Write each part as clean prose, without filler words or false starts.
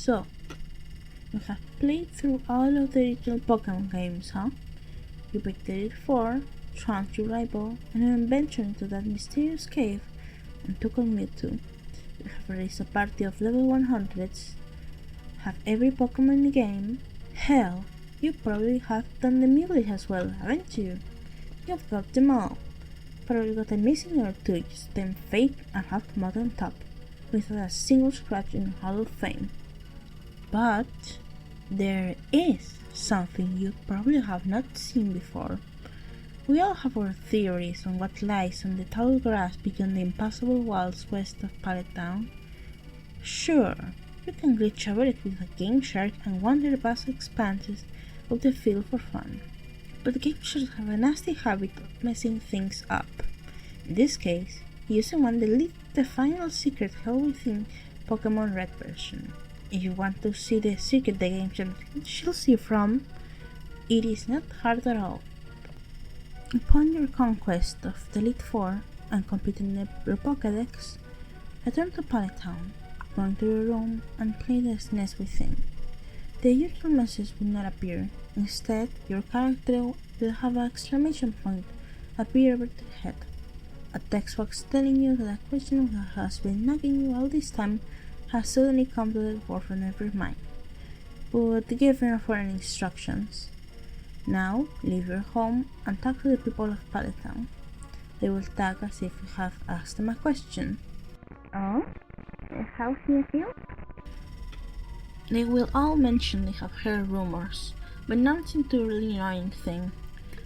So, you have played through all of the original Pokemon games, huh? You picked the Elite Four, trounced your rival, and even ventured into that mysterious cave and took on Mewtwo. You have raised a party of level 100s, have every Pokemon in the game. Hell, you probably have done the Meowth as well, haven't you? You've got them all. Probably got a missing or two, just them fake and have come out on top, without a single scratch in the Hall of Fame. But there is something you probably have not seen before. We all have our theories on what lies on the tall grass beyond the impassable walls west of Pallet Town. Sure, you can glitch over it with a Game Shark and wander the vast expanses of the field for fun. But Game Sharks have a nasty habit of messing things up. In this case, using one that leads the final secret held within Pokemon Red version. If you want to see the secret the Game Shark shields you from, it is not hard at all. Upon your conquest of the Elite Four and completing your Pokédex, return to Pallet Town, go into your room and play the SNES within. The usual message will not appear. Instead, your character will have an exclamation point appear over their head. A text box telling you that a question that has been nagging you all this time has suddenly come to the forefront of your mind. But given foreign instructions. Now, leave your home and talk to the people of Pallet Town. They will tag as if you have asked them a question. Oh? How's he feel? They will all mention they have heard rumors, but nothing too really annoying thing.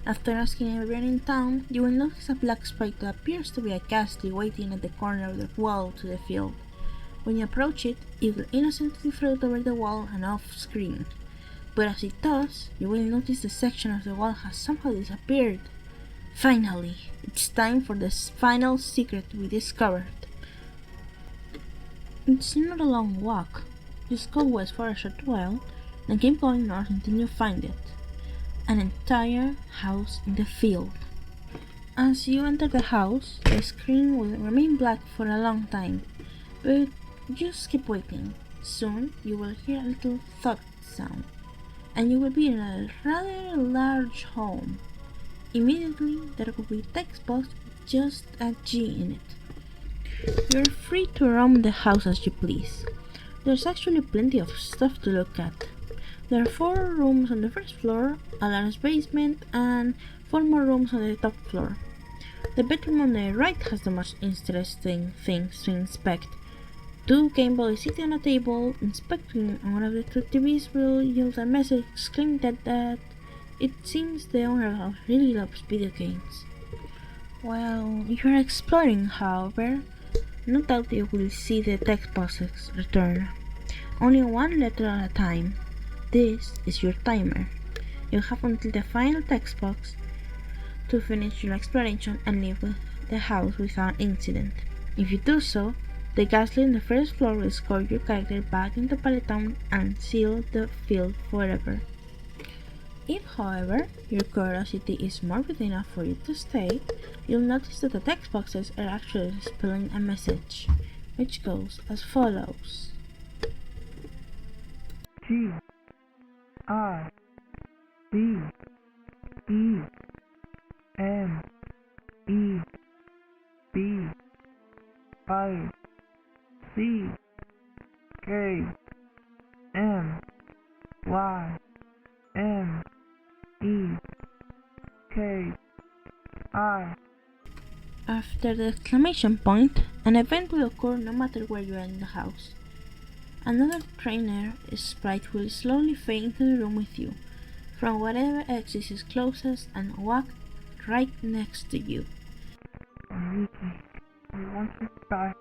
After asking everyone in town, you will notice a black sprite that appears to be a ghastly waiting at the corner of the wall to the field. When you approach it, it will innocently float over the wall and off screen. But as it does, you will notice the section of the wall has somehow disappeared. Finally, it's time for the final secret we discovered. It's not a long walk. Just go west for a short while, then keep going north until you find it. An entire house in the field. As you enter the house, the screen will remain black for a long time, but just keep waiting. Soon you will hear a little thud sound, and you will be in a rather large home. Immediately there will be a text box with just a G in it. You're free to roam the house as you please. There's actually plenty of stuff to look at. There are 4 rooms on the first floor, a large basement, and 4 more rooms on the top floor. The bedroom on the right has the most interesting things to inspect. 2 Game Boys sitting on a table, inspecting, and one of the 2 TVs will yield a message exclaiming that it seems the owner really loves video games. While you're exploring, however, no doubt you will see the text boxes return. Only 1 letter at a time. This is your timer. You have until the final text box to finish your exploration and leave the house without incident. If you do so, the ghastly on the first floor will escort your character back into Pallet Town and seal the field forever. If, however, your curiosity is morbid enough for you to stay, you'll notice that the text boxes are actually spelling a message, which goes as follows. G I B E M E B I C K M Y M E K I. After the exclamation point, an event will occur no matter where you are in the house. Another trainer sprite will slowly fade into the room with you, from whatever exit is closest and walk right next to you. Wiki, I want her back.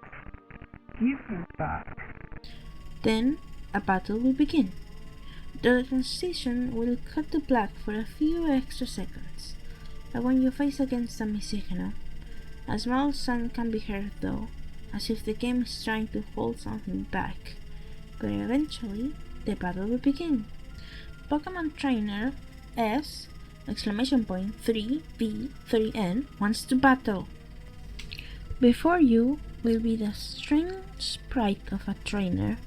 Give her back. Then, a battle will begin. The transition will cut to black for a few extra seconds, but when you face against a Missigno, a small sound can be heard though, as if the game is trying to hold something back. But eventually, the battle will begin. Pokemon Trainer S! 3V3N wants to battle. Before you will be the strange sprite of a trainer,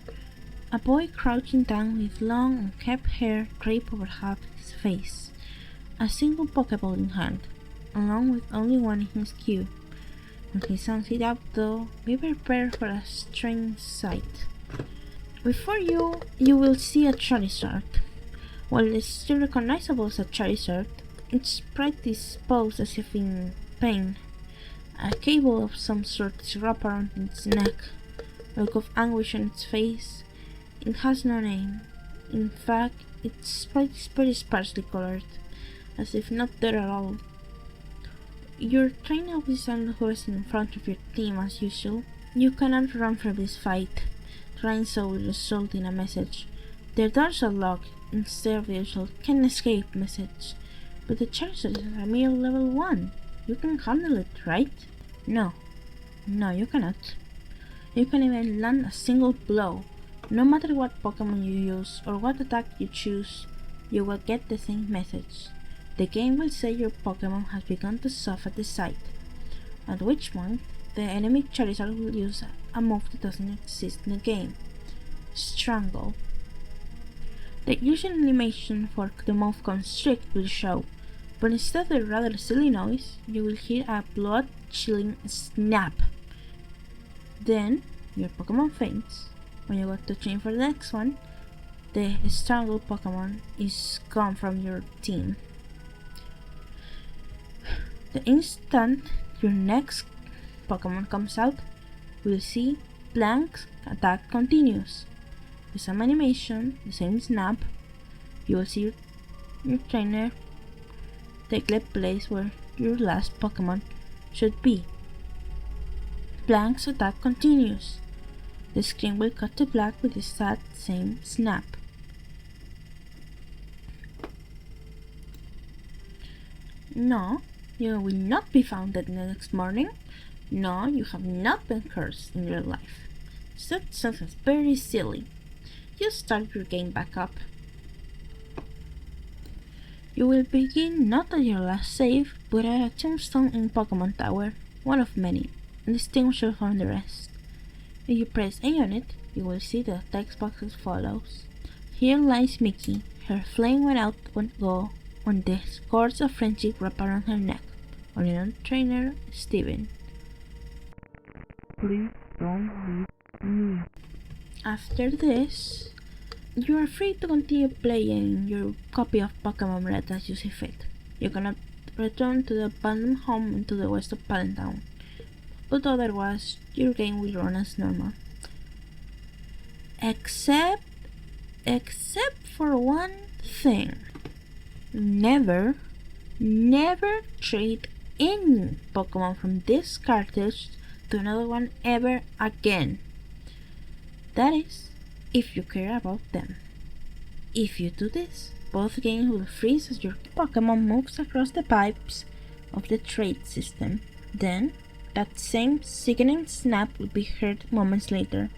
A boy crouching down with long unkempt hair draped over half his face, a single Pokeball in hand, along with only one in his queue. When he sums it up though, be prepared for a strange sight. Before you will see a Charizard. While it's still recognizable as a Charizard, its sprite is posed as if in pain. A cable of some sort is wrapped around its neck, a look of anguish on its face. It has no name. In fact, its sprite is very sparsely colored, as if not there at all. Your trainer will stand who is in front of your team as usual. You cannot run from this fight. Trying so will result in a message. Their doors are locked instead of the usual "can escape" message. But the Charizard is a mere level 1. You can handle it, right? No, you cannot. You can even land a single blow. No matter what Pokemon you use or what attack you choose, you will get the same message. The game will say your Pokemon has begun to suffer at the sight, at which point the enemy Charizard will use a move that doesn't exist in the game: Strangled. The usual animation for the move Constrict will show, but instead of the rather silly noise, you will hear a blood-chilling snap. Then, your Pokemon faints. When you go to change for the next one, the Strangled Pokemon is gone from your team. The instant your next Pokemon comes out, you will see Blank's attack continues. The same animation, the same snap. You will see your trainer take the place where your last Pokemon should be. Blank's attack continues. The screen will cut to black with that same snap. No, you will not be found dead the next morning. No, you have not been cursed in your life. That sounds very silly. You start your game back up. You will begin not at your last save, but at a tombstone in Pokemon Tower, one of many, indistinguishable from the rest. If you press A on it, you will see the text box as follows: "Here lies Mickey. Her flame went out when the cords of friendship wrapped around her neck. Only on trainer, Steven. Please don't leave me." After this, you are free to continue playing your copy of Pokemon Red as you see fit. You cannot return to the abandoned home to the west of Palentown, but otherwise, your game will run as normal. Except for one thing. Never trade any Pokemon from this cartridge to another one ever again. That is, if you care about them. If you do this, both games will freeze as your Pokemon moves across the pipes of the trade system. Then, that same sickening snap will be heard moments later.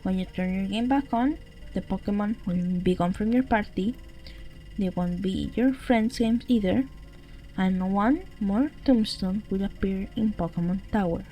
When you turn your game back on, the Pokemon will be gone from your party. They won't be your friends' games either, and one more tombstone will appear in Pokemon Tower.